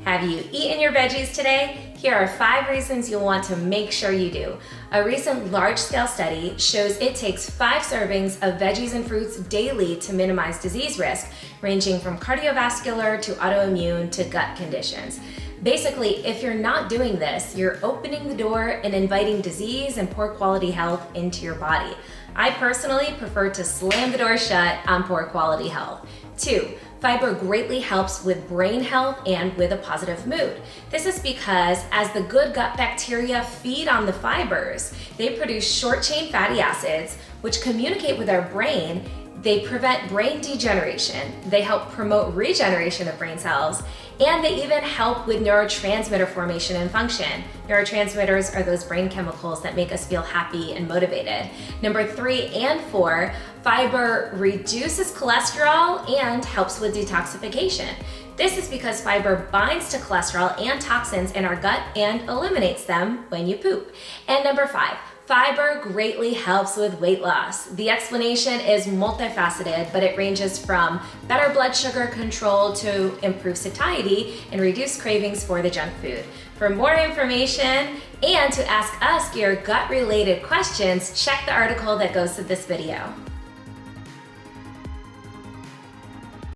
Have you eaten your veggies today? Here are 5 reasons you'll want to make sure you do. A recent large-scale study shows it takes 5 servings of veggies and fruits daily to minimize disease risk, ranging from cardiovascular to autoimmune to gut conditions. Basically, if you're not doing this, you're opening the door and inviting disease and poor quality health into your body. I personally prefer to slam the door shut on poor quality health. 2, fiber greatly helps with brain health and with a positive mood. This is because as the good gut bacteria feed on the fibers, they produce short-chain fatty acids, which communicate with our brain. They prevent brain degeneration, they help promote regeneration of brain cells, and they even help with neurotransmitter formation and function. Neurotransmitters are those brain chemicals that make us feel happy and motivated. Number 3 and 4, fiber reduces cholesterol and helps with detoxification. This is because fiber binds to cholesterol and toxins in our gut and eliminates them when you poop. And number 5, fiber greatly helps with weight loss. The explanation is multifaceted, but it ranges from better blood sugar control to improved satiety and reduced cravings for the junk food. For more information and to ask us your gut-related questions, check the article that goes to this video.